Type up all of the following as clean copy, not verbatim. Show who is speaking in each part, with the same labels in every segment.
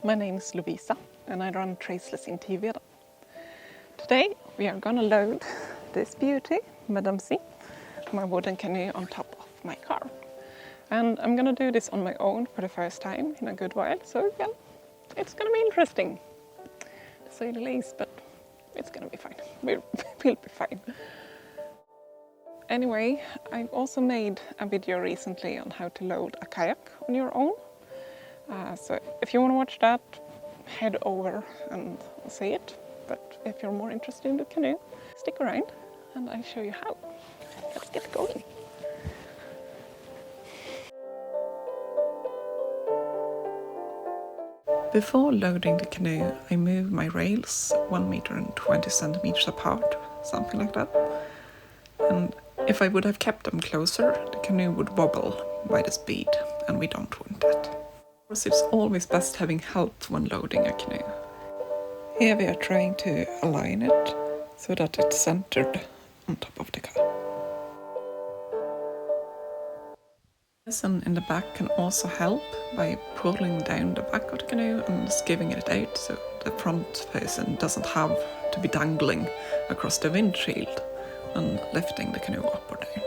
Speaker 1: my name is Lovisa and I run Traceless in Tiveden. Today we are gonna load this beauty, Madame C, my wooden canoe on top of my car. And I'm gonna do this on my own for the first time in a good while, so yeah, it's gonna be interesting, to say the least, but it's gonna be fine. We'll be fine. Anyway, I've also made a video recently on how to load a kayak on your own. So if you want to watch that, head over and see it. But if you're more interested in the canoe, stick around and I'll show you how. Let's get going. Before loading the canoe, I move my rails 1 meter and 20 centimeters apart, something like that. And if I would have kept them closer, the canoe would wobble by the speed, and we don't want that. Of course, it's always best having help when loading a canoe. Here we are trying to align it so that it's centered on top of the car. The person in the back can also help by pulling down the back of the canoe and skiving it out so the front person doesn't have to be dangling across the windshield and lifting the canoe up or down.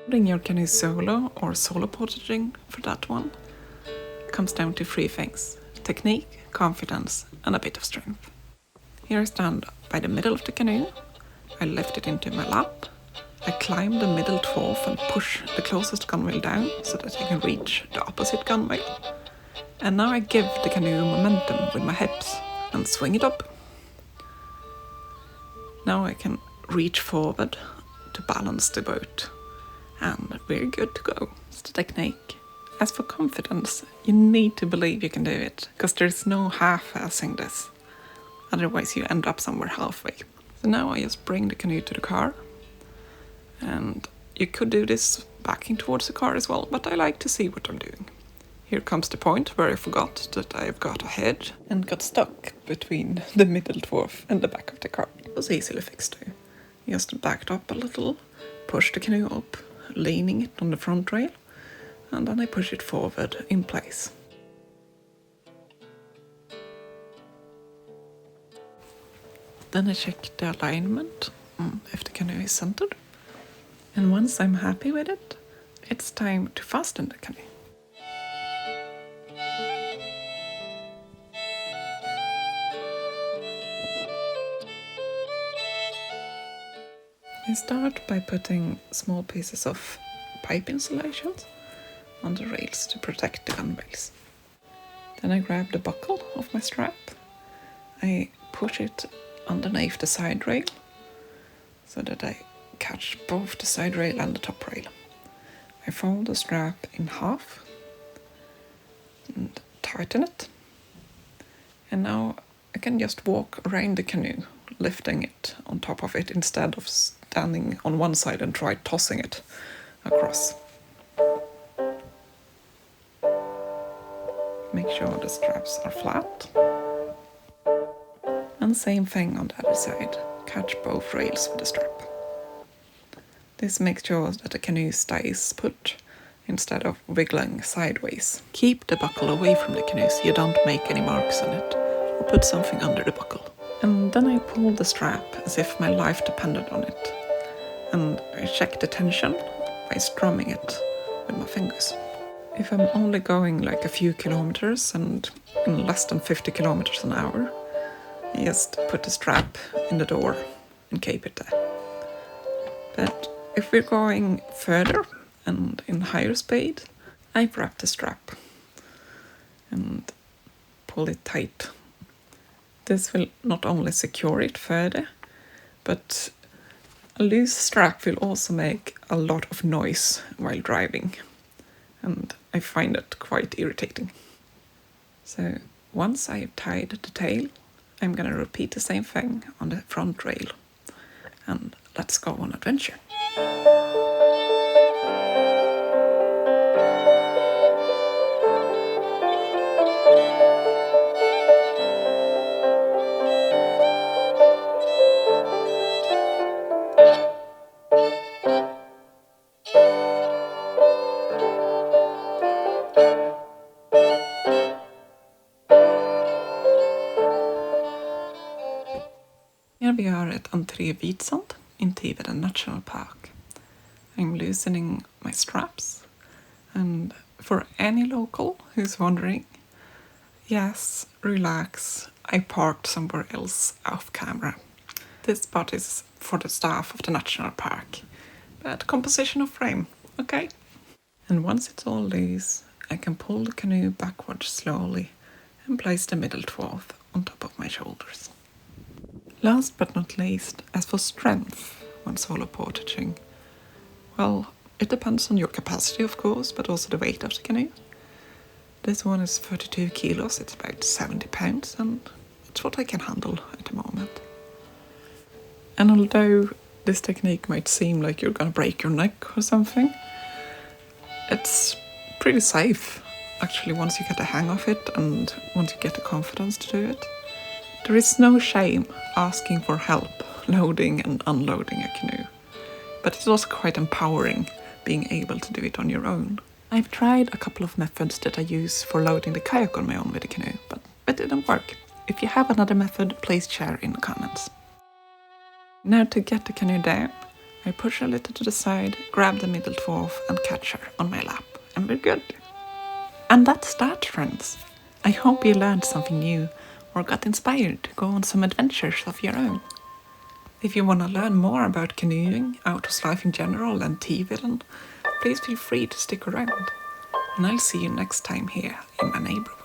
Speaker 1: Loading your canoe solo or solo portaging for that one comes down to 3 things: technique, confidence and a bit of strength. Here I stand by the middle of the canoe, I lift it into my lap, I climb the middle dwarf and push the closest gunwale down so that I can reach the opposite gunwale. And now I give the canoe momentum with my hips and swing it up. Now I can reach forward to balance the boat. And we're good to go. It's the technique. As for confidence, you need to believe you can do it, because there's no half-assing this. Otherwise you end up somewhere halfway. So now I just bring the canoe to the car. And you could do this backing towards the car as well, but I like to see what I'm doing. Here comes the point where I forgot that I've got a head and got stuck between the middle dwarf and the back of the car. It was easily fixed too. Just backed up a little, pushed the canoe up, leaning it on the front rail, and then I push it forward in place. Then I check the alignment, if the canoe is centered. And once I'm happy with it, it's time to fasten the canoe. I start by putting small pieces of pipe insulations on the rails to protect the gunwales. Then I grab the buckle of my strap. I push it underneath the side rail so that I catch both the side rail and the top rail. I fold the strap in half and tighten it. And now I can just walk around the canoe, lifting it on top of it instead of standing on one side and try tossing it across. Make sure the straps are flat. And same thing on the other side. Catch both rails with the strap. This makes sure that the canoe stays put instead of wiggling sideways. Keep the buckle away from the canoe so you don't make any marks on it, or put something under the buckle. And then I pull the strap as if my life depended on it. And I check the tension by strumming it with my fingers. If I'm only going like a few kilometers and in less than 50 kilometers an hour, I just put the strap in the door and keep it there. But if we're going further and in higher speed, I wrap the strap and pull it tight. This will not only secure it further, but a loose strap will also make a lot of noise while driving, and I find it quite irritating. So once I have tied the tail, I'm gonna repeat the same thing on the front rail, and let's go on adventure. we are at Tiveden in Tiveden National Park. I'm loosening my straps, and for any local who's wondering, yes, relax, I parked somewhere else off camera. This spot is for the staff of the national park, but composition of frame, okay? And once it's all loose, I can pull the canoe backwards slowly and place the middle dwarf on top of my shoulders. Last but not least, as for strength when solo portaging, well, it depends on your capacity of course, but also the weight of the canoe. This one is 32 kilos, it's about 70 pounds, and it's what I can handle at the moment. And although this technique might seem like you're gonna break your neck or something, it's pretty safe, actually, once you get the hang of it and once you get the confidence to do it. There is no shame asking for help loading and unloading a canoe, but it's also quite empowering being able to do it on your own. I've tried a couple of methods that I use for loading the kayak on my own with the canoe, but it didn't work. If you have another method, please share in the comments. Now to get the canoe down, I push her a little to the side, grab the middle dwarf and catch her on my lap, and we're good. And that's that, friends. I hope you learned something new or got inspired to go on some adventures of your own. If you want to learn more about canoeing, outdoors life in general and Tiveden, please feel free to stick around. And I'll see you next time here in my neighborhood.